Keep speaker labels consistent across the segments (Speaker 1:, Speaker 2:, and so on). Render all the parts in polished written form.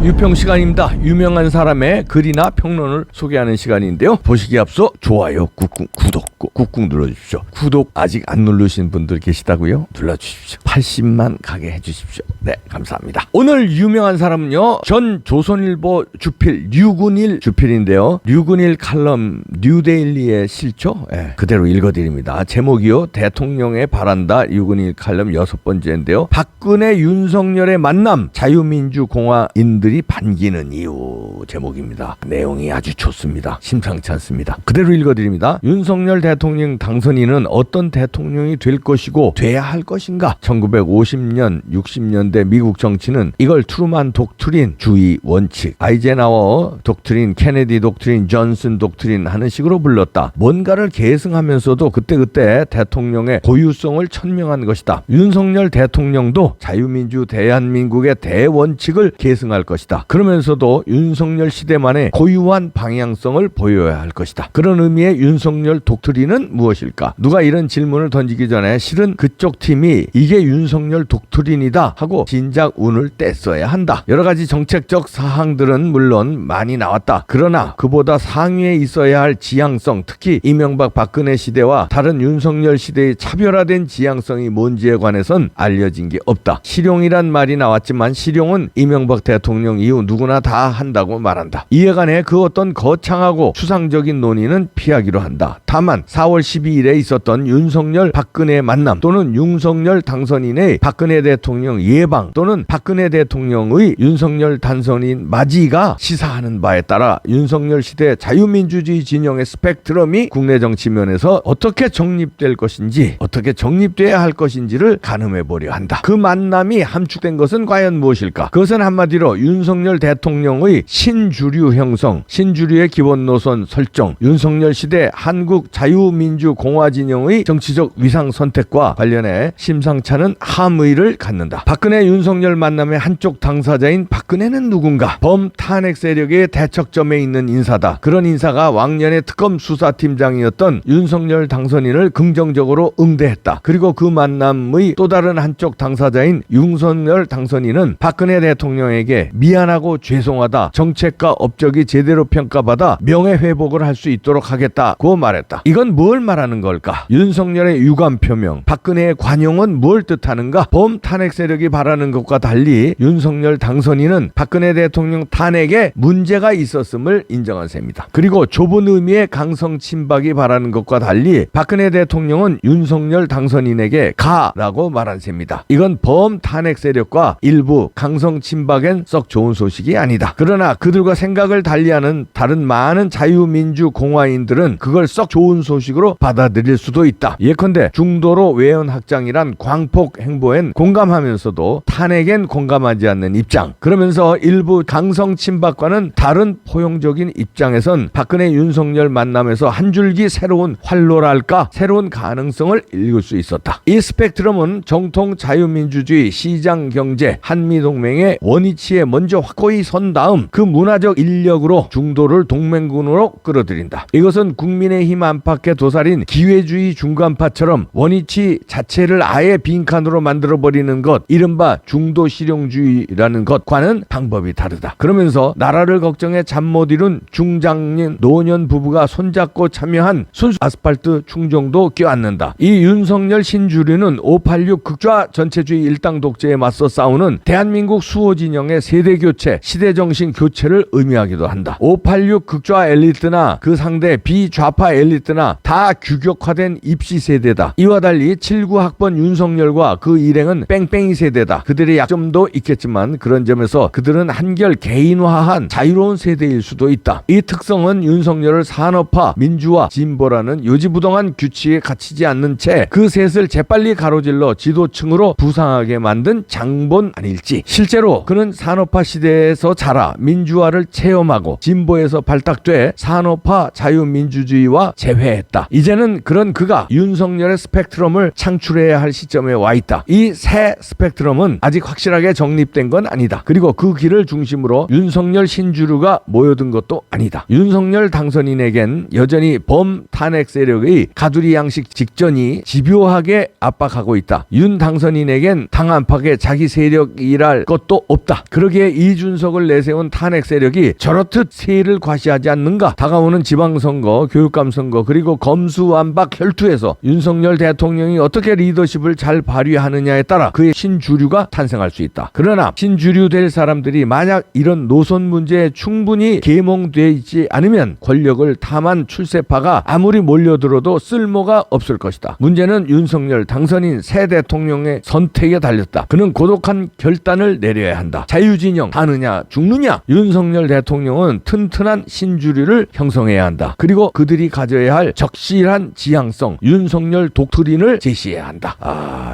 Speaker 1: 유평 시간입니다. 유명한 사람의 글이나 평론을 소개하는 시간인데요. 보시기에 앞서 좋아요, 구독 꾹꾹 눌러주십시오. 구독 아직 안 누르신 분들 계시다고요? 눌러주십시오. 80만 가게 해주십시오. 네, 감사합니다. 오늘 유명한 사람은요, 전 조선일보 주필 류근일 주필인데요. 류근일 칼럼 뉴데일리의 실초, 그대로 읽어드립니다. 제목이요, 대통령에 바란다. 류근일 칼럼 6번째인데요. 박근혜 윤석열의 만남, 자유민주공화인들이 반기는 이유, 제목입니다. 내용이 아주 좋습니다. 심상치 않습니다. 그대로 읽어드립니다. 윤석열 대통령 당선인은 어떤 대통령이 될 것이고 돼야 할 것인가? 1950년 60년대 미국 정치는 이걸 트루만 독트린, 주의 원칙, 아이젠하워 독트린, 케네디 독트린, 존슨 독트린 하는 식으로 불렀다. 뭔가를 계승하면서도 그때그때 대통령의 고유성을 천명한 것이다. 윤석열 대통령도 자유민주 대한민국의 대원칙을 계승할 것이다. 그러면서도 윤석열 시대만의 고유한 방향성을 보여야 할 것이다. 그런 의미의 윤석열 독트린은 무엇일까? 누가 이런 질문을 던지기 전에 실은 그쪽 팀이 이게 윤석열 독트린이다 하고 진작 운을 뗐어야 한다. 여러 가지 정책적 사항들은 물론 많이 나왔다. 그러나 그보다 상위에 있어야 할 지향성, 특히 이명박 박근혜 시대와 다른 윤석열 시대의 차별화된 지향성이 뭔지에 관해선 알려진 게 없다. 실용이란 말이 나왔지만 실용은 이명박 대통령 이후 누구나 다 한다고 말한다. 이에 관해 그 어떤 거창하고 추상적인 논의는 피하기로 한다. 다만 4월 12일에 있었던 윤석열 박근혜 만남 또는 윤석열 당선인의 박근혜 대통령 예방 또는 박근혜 대통령의 윤석열 당선인 맞이가 시사하는 바에 따라 윤석열 시대 자유민주주의 진영의 스펙트럼이 국내 정치면에서 어떻게 정립될 것인지, 어떻게 정립돼야 할 것인지를 가늠해 보려 한다. 그 만남이 함축된 것은 과연 무엇일까? 그것은 한마디로 윤석열 대통령의 신주류 형성, 신주류의 기본 노선 설정, 윤석열 시대 한국 자유민주공화 진영의 정치적 위상 선택과 관련해 심상찮은 함의를 갖는다. 박근혜 윤석열 만남의 한쪽 당사자인 박근혜는 누군가? 범탄핵 세력의 대척점에 있는 인사다. 그런 인사가 왕년의 특검 수사팀장이었던 윤석열 당선인을 긍정적으로 응대했다. 그리고 그 만남의 또 다른 한쪽 당사자인 윤석열 당선인은 박근혜 대통령에게 미안하고 죄송하다, 정책과 업적이 제대로 평가받아 명예회복을 할 수 있도록 하겠다고 말했다. 이건 뭘 말하는 걸까? 윤석열의 유감 표명, 박근혜의 관용은 뭘 뜻하는가? 범탄핵 세력이 바라는 것과 달리 윤석열 당선인은 박근혜 대통령 탄핵에 문제가 있었음을 인정한 셈이다. 그리고 좁은 의미의 강성 친박이 바라는 것과 달리 박근혜 대통령은 윤석열 당선인에게 가라고 말한 셈이다. 이건 범탄핵 세력과 일부 강성 친박엔 썩 좋은 소식이 아니다. 그러나 그들과 생각을 달리하는 다른 많은 자유민주공화인들은 그걸 썩 좋은 소식으로 받아들일 수도 있다. 예컨대 중도로 외연 확장이란 광폭 행보엔 공감하면서도 탄핵엔 공감하지 않는 입장. 그러면서 일부 강성 친박과는 다른 포용적인 입장에선 박근혜 윤석열 만남에서 한 줄기 새로운 활로랄까, 새로운 가능성을 읽을 수 있었다. 이 스펙트럼은 정통 자유민주주의, 시장경제, 한미동맹의 원위치에 먼저 확고히 선 다음 그 문화적 인력으로 중도를 동맹군으로 끌어들인다. 이것은 국민의힘 안팎의 도살인 기회주의 중간파처럼 원위치 자체를 아예 빈칸으로 만들어버리는 것, 이른바 중도 실용주의라는 것과는 방법이 다르다. 그러면서 나라를 걱정해 잠 못 이룬 중장년 노년 부부가 손잡고 참여한 순수 아스팔트 충정도 껴안는다. 이 윤석열 신주류는 586 극좌 전체주의 일당 독재에 맞서 싸우는 대한민국 수호 진영의 세대교체, 시대정신 교체를 의미하기도 한다. 586 극좌 엘리트나 그 상대 비좌파 엘리트나 다 규격화된 입시 세대다. 이와 달리 79 학번 윤석열과 그 일행은 뺑뺑이 세대다. 그들의 약점도 있겠지만 그런 점에서 그들은 한결 개인화한 자유로운 세대일 수도 있다. 이 특성은 윤석열을 산업화, 민주화, 진보라는 요지부동한 규칙에 갇히지 않는 채 그 셋을 재빨리 가로질러 지도층으로 부상하게 만든 장본 아닐지. 실제로 그는 산업화 시대에서 자라 민주화를 체험하고 진보에서 발탁돼 산업화 자유민주주의와 재회했다. 했다. 이제는 그런 그가 윤석열의 스펙트럼을 창출해야 할 시점에 와 있다. 이 새 스펙트럼은 아직 확실하게 정립된 건 아니다. 그리고 그 길을 중심으로 윤석열 신주류가 모여든 것도 아니다. 윤석열 당선인에겐 여전히 범탄핵 세력의 가두리 양식 직전이 집요하게 압박하고 있다. 윤 당선인에겐 당 안팎에 자기 세력이랄 것도 없다. 그러기에 이준석을 내세운 탄핵 세력이 저렇듯 세를 과시하지 않는가. 다가오는 지방선거, 교육감 선거, 그리고 검수완박 혈투에서 윤석열 대통령이 어떻게 리더십을 잘 발휘하느냐에 따라 그의 신주류가 탄생할 수 있다. 그러나 신주류 될 사람들이 만약 이런 노선 문제에 충분히 계몽되어 있지 않으면 권력을 탐한 출세파가 아무리 몰려들어도 쓸모가 없을 것이다. 문제는 윤석열 당선인 새 대통령의 선택에 달렸다. 그는 고독한 결단을 내려야 한다. 자유진영 사느냐 죽느냐. 윤석열 대통령은 튼튼한 신주류를 형성해야 한다. 그리고 그들이 가져야 할 적실한 지향성, 윤석열 독트린을 제시해야 한다.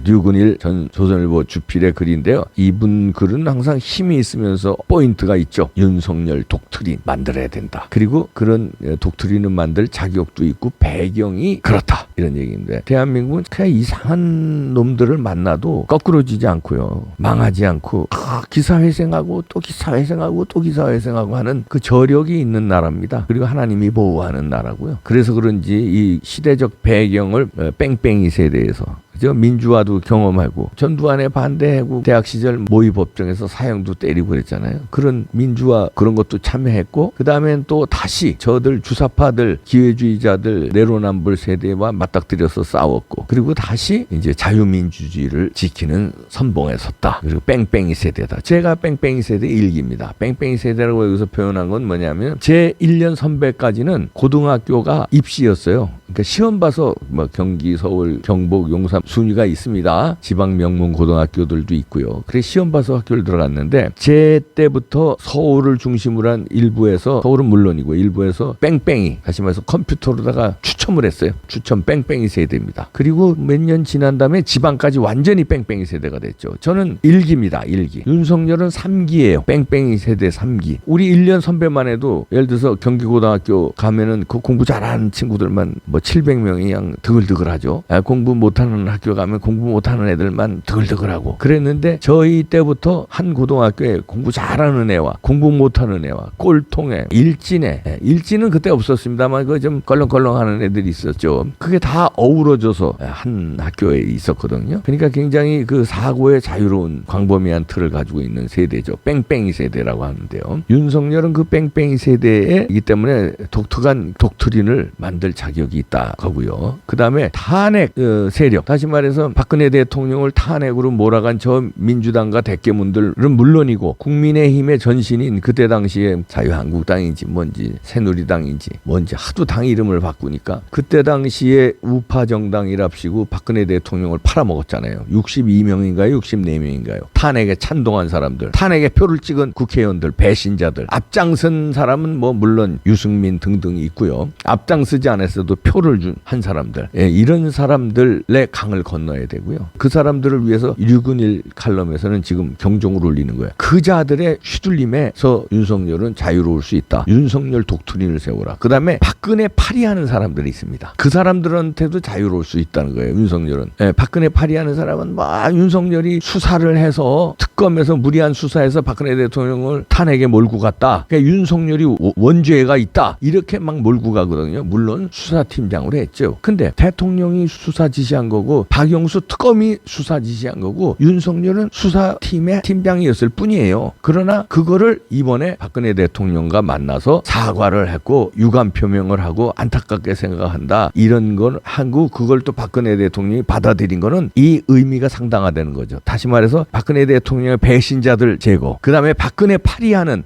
Speaker 1: 류근일 전 조선일보 주필의 글인데요. 이분 글은 항상 힘이 있으면서 포인트가 있죠. 윤석열 독트린 만들어야 된다. 그리고 그런 독트린을 만들 자격도 있고 배경이 그렇다. 이런 얘기인데 대한민국은 그냥 이상한 놈들을 만나도 거꾸로지지 않고요. 망하지 않고 기사회생하고 또 기사회생하고 또 기사회생하고 하는 그 저력이 있는 나라입니다. 그리고 하나님이 보호하는 나라고요. 그래서 그런지 이 시대적 배경을 뺑뺑이 세대에서 민주화도 경험하고 전두환에 반대하고 대학 시절 모의법정에서 사형도 때리고 그랬잖아요. 그런 민주화 그런 것도 참여했고 그 다음엔 또 다시 저들 주사파들 기회주의자들 내로남불 세대와 맞닥뜨려서 싸웠고 그리고 다시 이제 자유민주주의를 지키는 선봉에 섰다. 그리고 뺑뺑이 세대다. 제가 뺑뺑이 세대 일기입니다. 뺑뺑이 세대라고 여기서 표현한 건 뭐냐면 제 1년 선배까지는 고등학교가 입시였어요. 그러니까 시험 봐서 뭐 경기, 서울, 경북, 용산 순위가 있습니다. 지방 명문 고등학교들도 있고요. 그래 시험 봐서 학교를 들어갔는데 제 때부터 서울을 중심으로 한 일부에서 서울은 물론이고 일부에서 뺑뺑이 다시 말해서 컴퓨터로다가 추첨을 했어요. 추첨 뺑뺑이 세대입니다. 그리고 몇 년 지난 다음에 지방까지 완전히 뺑뺑이 세대가 됐죠. 저는 1기입니다. 1기. 윤석열은 3기예요. 뺑뺑이 세대 3기. 우리 1년 선배만 해도 예를 들어서 경기고등학교 가면은 그 공부 잘하는 친구들만 뭐 700명이 그냥 드글드글하죠. 공부 못하는 학교 가면 공부 못하는 애들만 드글드글하고 그랬는데 저희 때부터 한 고등학교에 공부 잘하는 애와 공부 못하는 애와 꼴통애, 일진애, 일진은 그때 없었습니다만 그 좀 껄렁껄렁하는 애들이 있었죠. 그게 다 어우러져서 한 학교에 있었거든요. 그러니까 굉장히 그 사고의 자유로운 광범위한 틀을 가지고 있는 세대죠. 뺑뺑이 세대라고 하는데요. 윤석열은 그 뺑뺑이 세대이기 때문에 독특한 독트린을 만들 자격이 있다 거고요. 그 다음에 탄핵 세력, 다시 말해서 박근혜 대통령을 탄핵으로 몰아간 저 민주당과 대깨문들은 물론이고 국민의힘의 전신인 그때 당시에 자유한국당인지 뭔지 새누리당인지 뭔지 하도 당 이름을 바꾸니까 그때 당시에 우파 정당이랍시고 박근혜 대통령을 팔아먹었잖아요. 62명인가요? 64명인가요? 탄핵에 찬동한 사람들, 탄핵에 표를 찍은 국회의원들, 배신자들, 앞장선 사람은 뭐 물론 유승민 등등이 있고요. 앞장서지 않았어도 표를 준 한 사람들, 이런 사람들의 강을 건너야 되고요. 그 사람들을 위해서 류근일 칼럼에서는 지금 경종을 울리는 거예요. 그 자들의 휘둘림에서 윤석열은 자유로울 수 있다. 윤석열 독트린을 세우라. 그 다음에 박근혜 파리하는 사람들이 있습니다. 그 사람들한테도 자유로울 수 있다는 거예요. 윤석열은. 박근혜 파리하는 사람은 윤석열이 수사를 해서 특검에서 무리한 수사해서 박근혜 대통령을 탄핵에 몰고 갔다. 그러니까 윤석열이 원죄가 있다. 이렇게 막 몰고 가거든요. 물론 수사팀장으로 했죠. 근데 대통령이 수사 지시한 거고 박영수 특검이 수사 지시한 거고 윤석열은 수사팀의 팀장이었을 뿐이에요. 그러나 그거를 이번에 박근혜 대통령과 만나서 사과를 했고 유감 표명을 하고 안타깝게 생각한다. 이런 걸 하고 그걸 또 박근혜 대통령이 받아들인 거는 이 의미가 상당하다는 거죠. 다시 말해서 박근혜 대통령의 배신자들 제거. 그 다음에 박근혜 파리하는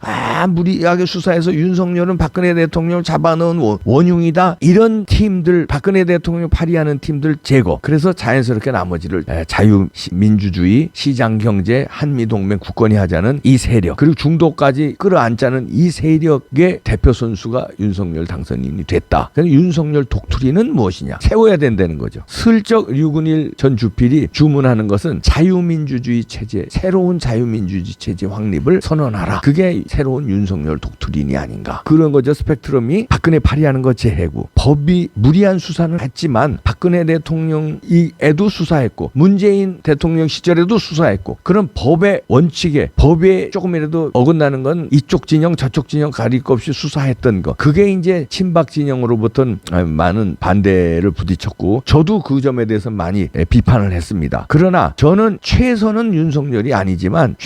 Speaker 1: 무리하게 수사해서 윤석열은 박근혜 대통령을 잡아넣은 원흉이다. 이런 팀들 박근혜 대통령 파리하는 팀들 제거. 그래서 자연스럽게 나머지를 자유민주주의, 시장경제, 한미동맹 굳건히 하자는 이 세력 그리고 중도까지 끌어안자는 이 세력의 대표 선수가 윤석열 당선인이 됐다. 그럼 윤석열 독트린은 무엇이냐? 세워야 된다는 거죠. 슬쩍 류근일 전 주필이 주문하는 것은 자유민주주의 체제, 새로운 새로운 자유민주주의 체제 확립을 선언하라. 그게 새로운 윤석열 독트린이 아닌가. 그런 거죠. 스펙트럼이 박근혜 발의하는 거 재해고, 법이 무리한 수사는 했지만 박근혜 대통령에도 수사했고 문재인 대통령 시절에도 수사했고, 그런 법의 원칙에, 법에 조금이라도 어긋나는 건 이쪽 진영 저쪽 진영 가릴 것 없이 수사했던 거, 그게 이제 친박 진영으로부터는 많은 반대를 부딪혔고 저도 그 점에 대해서 많이 비판을 했습니다. 그러나 저는 최선은 윤석열이 아니지만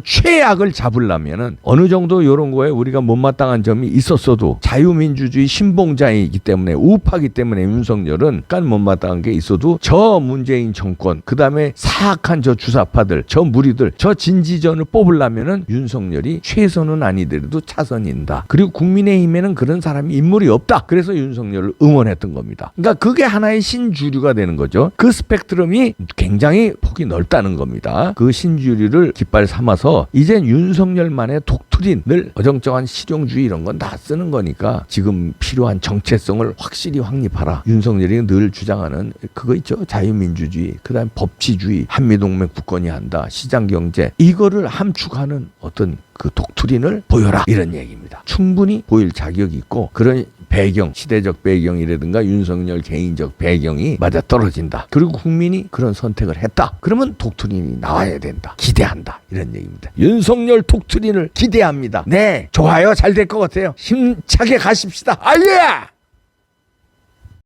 Speaker 1: 최악을 잡으려면은 어느 정도 이런 거에 우리가 못마땅한 점이 있었어도 자유민주주의 신봉자이기 때문에, 우파기 때문에 윤석열은 깐 못마땅한 게 있어도 저 문재인 정권, 그 다음에 사악한 저 주사파들, 저 무리들, 저 진지전을 뽑으려면은 윤석열이 최선은 아니더라도 차선인다. 그리고 국민의힘에는 그런 사람이 인물이 없다. 그래서 윤석열을 응원했던 겁니다. 그러니까 그게 하나의 신주류가 되는 거죠. 그 스펙트럼이 굉장히 폭이 넓다는 겁니다. 그 신주류를 깃발 삼아서 이젠 윤석열만의 독트린을 어정쩡한 실용주의 이런 건 다 쓰는 거니까 지금 필요한 정체성을 확실히 확립하라. 윤석열이 늘 주장하는 그거 있죠. 자유민주주의, 그다음 법치주의, 한미동맹 굳건히 한다, 시장경제, 이거를 함축하는 어떤 그 독트린을 보여라, 이런 얘기입니다. 충분히 보일 자격이 있고 그런 배경, 시대적 배경이라든가 윤석열 개인적 배경이 맞아떨어진다. 그리고 국민이 그런 선택을 했다. 그러면 독트린이 나와야 된다. 기대한다. 이런 얘기입니다. 윤석열 독트린을 기대합니다. 네, 좋아요. 잘 될 것 같아요. 힘차게 가십시다. 아예!